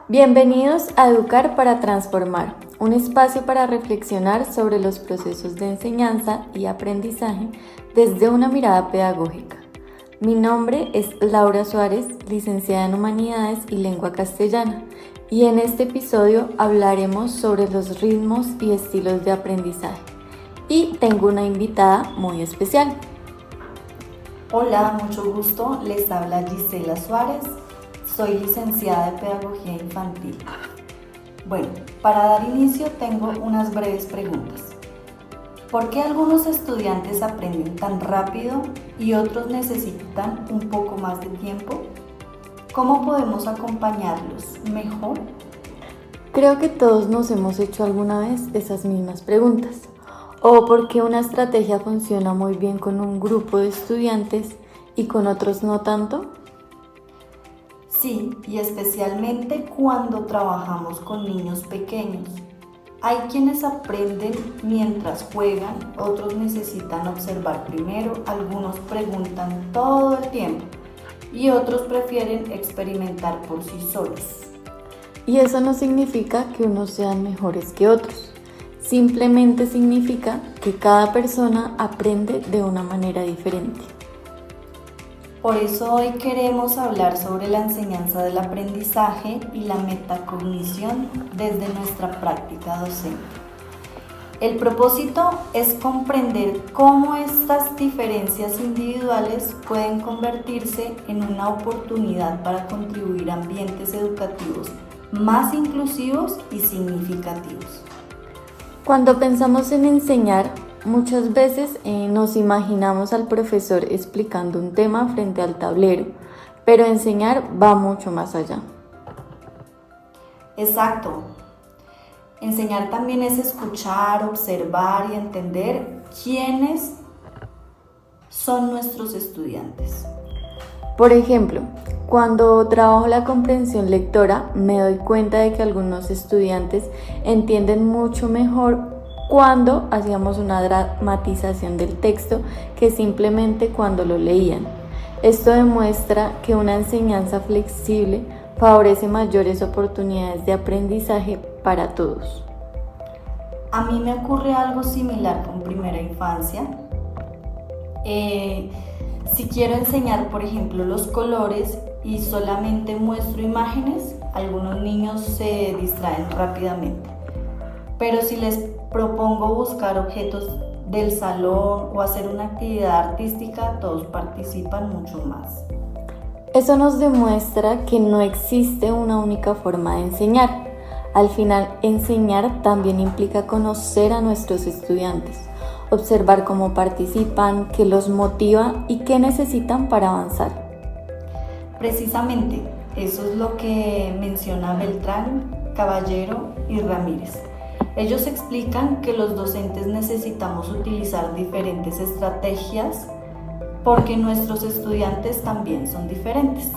Bienvenidos a Educar para Transformar, un espacio para reflexionar sobre los procesos de enseñanza y aprendizaje desde una mirada pedagógica. Mi nombre es Laura Suárez, licenciada en Humanidades y Lengua Castellana, y en este episodio hablaremos sobre los ritmos y estilos de aprendizaje. Y tengo una invitada muy especial. Hola, mucho gusto, les habla Gisela Suárez. Soy licenciada de Pedagogía Infantil. Bueno, para dar inicio tengo unas breves preguntas. ¿Por qué algunos estudiantes aprenden tan rápido y otros necesitan un poco más de tiempo? ¿Cómo podemos acompañarlos mejor? Creo que todos nos hemos hecho alguna vez esas mismas preguntas. ¿O por qué una estrategia funciona muy bien con un grupo de estudiantes y con otros no tanto? Sí, y especialmente cuando trabajamos con niños pequeños. Hay quienes aprenden mientras juegan, otros necesitan observar primero, algunos preguntan todo el tiempo y otros prefieren experimentar por sí solos. Y eso no significa que unos sean mejores que otros, simplemente significa que cada persona aprende de una manera diferente. Por eso hoy queremos hablar sobre la enseñanza del aprendizaje y la metacognición desde nuestra práctica docente. El propósito es comprender cómo estas diferencias individuales pueden convertirse en una oportunidad para contribuir a ambientes educativos más inclusivos y significativos. Cuando pensamos en enseñar, muchas veces nos imaginamos al profesor explicando un tema frente al tablero, pero enseñar va mucho más allá. Exacto. Enseñar también es escuchar, observar y entender quiénes son nuestros estudiantes. Por ejemplo, cuando trabajo la comprensión lectora, me doy cuenta de que algunos estudiantes entienden mucho mejor cuando hacíamos una dramatización del texto que simplemente cuando lo leían. Esto demuestra que una enseñanza flexible favorece mayores oportunidades de aprendizaje para todos. A mí me ocurre algo similar con primera infancia. Si quiero enseñar, por ejemplo, los colores y solamente muestro imágenes, algunos niños se distraen rápidamente. Pero si les propongo buscar objetos del salón o hacer una actividad artística, todos participan mucho más. Eso nos demuestra que no existe una única forma de enseñar. Al final, enseñar también implica conocer a nuestros estudiantes, observar cómo participan, qué los motiva y qué necesitan para avanzar. Precisamente, eso es lo que menciona Beltrán, Caballero y Ramírez. Ellos explican que los docentes necesitamos utilizar diferentes estrategias porque nuestros estudiantes también son diferentes.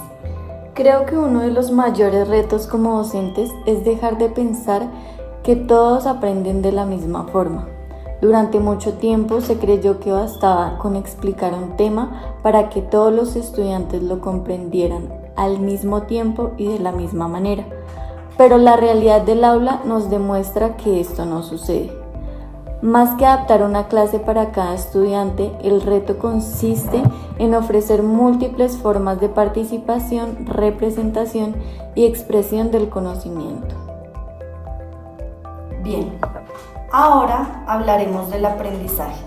Creo que uno de los mayores retos como docentes es dejar de pensar que todos aprenden de la misma forma. Durante mucho tiempo se creyó que bastaba con explicar un tema para que todos los estudiantes lo comprendieran al mismo tiempo y de la misma manera. Pero la realidad del aula nos demuestra que esto no sucede. Más que adaptar una clase para cada estudiante, el reto consiste en ofrecer múltiples formas de participación, representación y expresión del conocimiento. Bien, ahora hablaremos del aprendizaje.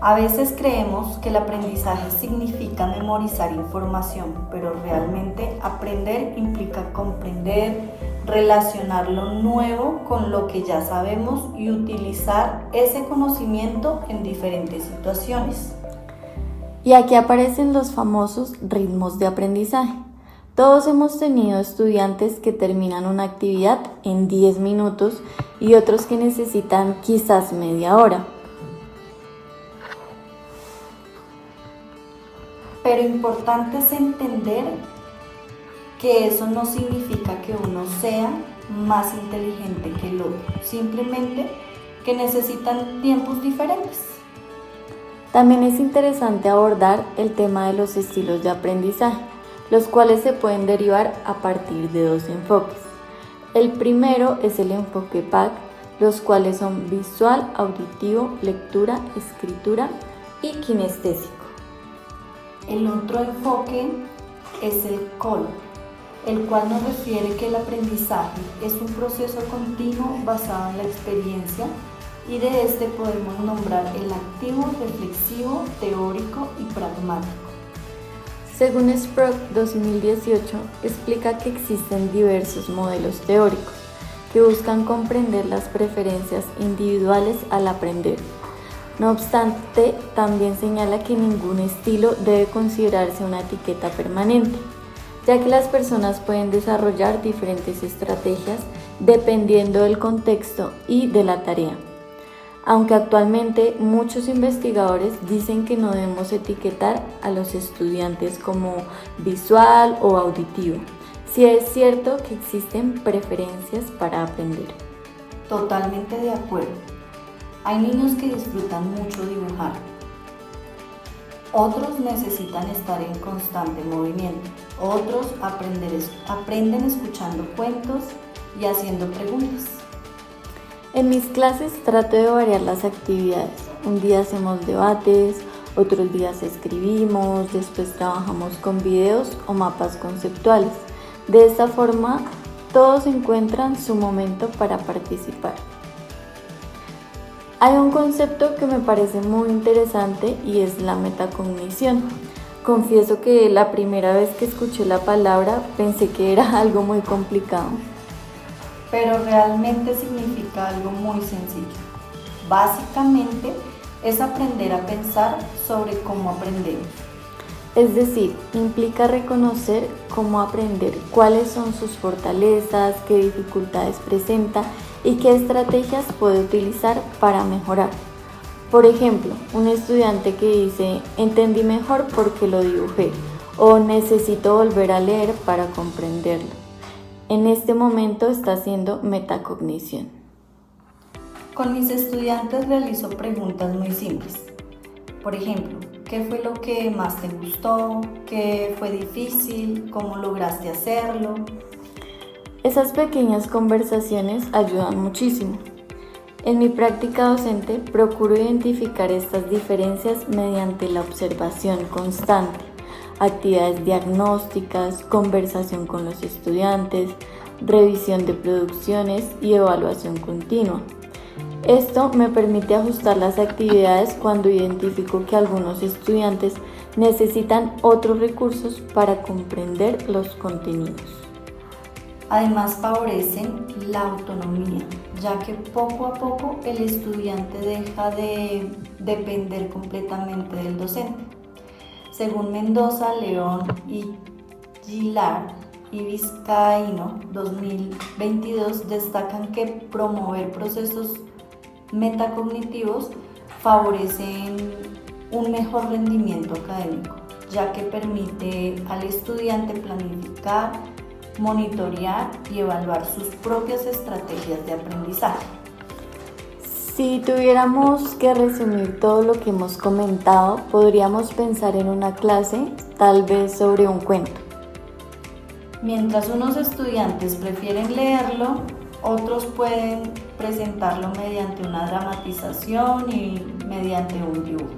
A veces creemos que el aprendizaje significa memorizar información, pero realmente aprender implica comprender, relacionar lo nuevo con lo que ya sabemos y utilizar ese conocimiento en diferentes situaciones. Y aquí aparecen los famosos ritmos de aprendizaje. Todos hemos tenido estudiantes que terminan una actividad en 10 minutos y otros que necesitan quizás media hora. Pero importante es entender que eso no significa que uno sea más inteligente que el otro, simplemente que necesitan tiempos diferentes. También es interesante abordar el tema de los estilos de aprendizaje, los cuales se pueden derivar a partir de dos enfoques. El primero es el enfoque PAC, los cuales son visual, auditivo, lectura, escritura y kinestésico. El otro enfoque es el COL, el cual nos refiere que el aprendizaje es un proceso continuo basado en la experiencia y de este podemos nombrar el activo, reflexivo, teórico y pragmático. Según Sprott 2018, explica que existen diversos modelos teóricos que buscan comprender las preferencias individuales al aprender. No obstante, también señala que ningún estilo debe considerarse una etiqueta permanente, ya que las personas pueden desarrollar diferentes estrategias dependiendo del contexto y de la tarea. Aunque actualmente muchos investigadores dicen que no debemos etiquetar a los estudiantes como visual o auditivo, sí es cierto que existen preferencias para aprender. Totalmente de acuerdo. Hay niños que disfrutan mucho dibujar. Otros necesitan estar en constante movimiento. Otros aprenden escuchando cuentos y haciendo preguntas. En mis clases trato de variar las actividades. Un día hacemos debates, otros días escribimos, después trabajamos con videos o mapas conceptuales. De esta forma, todos encuentran su momento para participar. Hay un concepto que me parece muy interesante y es la metacognición. Confieso que la primera vez que escuché la palabra pensé que era algo muy complicado. Pero realmente significa algo muy sencillo. Básicamente es aprender a pensar sobre cómo aprendemos. Es decir, implica reconocer cómo aprender, cuáles son sus fortalezas, qué dificultades presenta y qué estrategias puede utilizar para mejorar. Por ejemplo, un estudiante que dice, entendí mejor porque lo dibujé o necesito volver a leer para comprenderlo. En este momento está haciendo metacognición. Con mis estudiantes realizo preguntas muy simples. Por ejemplo, ¿qué fue lo que más te gustó? ¿Qué fue difícil? ¿Cómo lograste hacerlo? Esas pequeñas conversaciones ayudan muchísimo. En mi práctica docente procuro identificar estas diferencias mediante la observación constante, actividades diagnósticas, conversación con los estudiantes, revisión de producciones y evaluación continua. Esto me permite ajustar las actividades cuando identifico que algunos estudiantes necesitan otros recursos para comprender los contenidos. Además favorecen la autonomía, ya que poco a poco el estudiante deja de depender completamente del docente. Según Mendoza, León y Gilar y Vizcaíno 2022 destacan que promover procesos metacognitivos favorecen un mejor rendimiento académico, ya que permite al estudiante planificar, monitorear y evaluar sus propias estrategias de aprendizaje. Si tuviéramos que resumir todo lo que hemos comentado, podríamos pensar en una clase, tal vez sobre un cuento. Mientras unos estudiantes prefieren leerlo, otros pueden presentarlo mediante una dramatización y mediante un dibujo.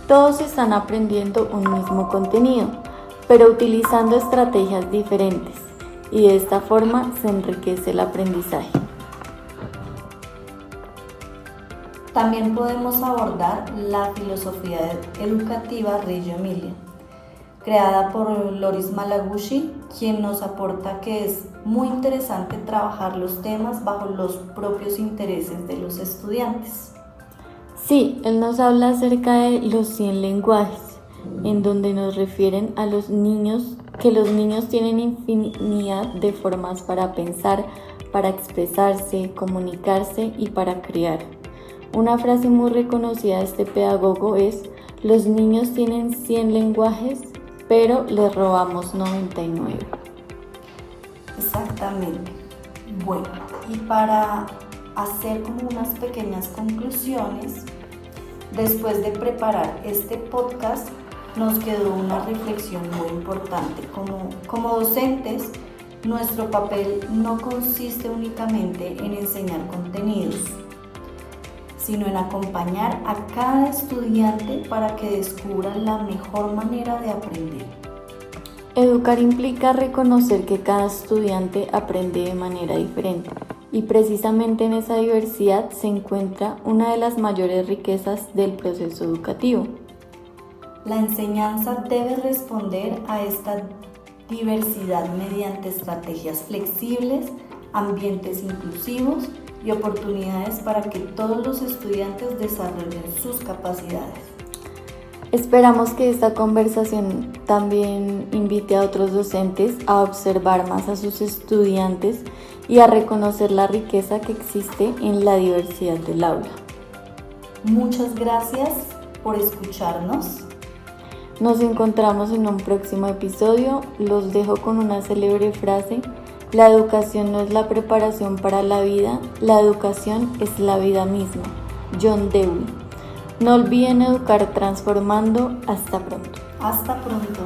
Todos están aprendiendo un mismo contenido, pero utilizando estrategias diferentes, y de esta forma se enriquece el aprendizaje. También podemos abordar la filosofía educativa Reggio Emilia, creada por Loris Malaguchi, quien nos aporta que es muy interesante trabajar los temas bajo los propios intereses de los estudiantes. Sí, él nos habla acerca de los 100 lenguajes en donde nos refieren a los niños, que los niños tienen infinidad de formas para pensar, para expresarse, comunicarse y para crear. Una frase muy reconocida de este pedagogo es: los niños tienen 100 lenguajes, pero les robamos 99. Exactamente. Bueno, y para hacer como unas pequeñas conclusiones, después de preparar este podcast, nos quedó una reflexión muy importante. Como docentes, nuestro papel no consiste únicamente en enseñar contenidos, sino en acompañar a cada estudiante para que descubra la mejor manera de aprender. Educar implica reconocer que cada estudiante aprende de manera diferente, y precisamente en esa diversidad se encuentra una de las mayores riquezas del proceso educativo. La enseñanza debe responder a esta diversidad mediante estrategias flexibles, ambientes inclusivos y oportunidades para que todos los estudiantes desarrollen sus capacidades. Esperamos que esta conversación también invite a otros docentes a observar más a sus estudiantes y a reconocer la riqueza que existe en la diversidad del aula. Muchas gracias por escucharnos. Nos encontramos en un próximo episodio. Los dejo con una célebre frase: la educación no es la preparación para la vida, la educación es la vida misma. John Dewey. No olviden educar transformando. Hasta pronto. Hasta pronto.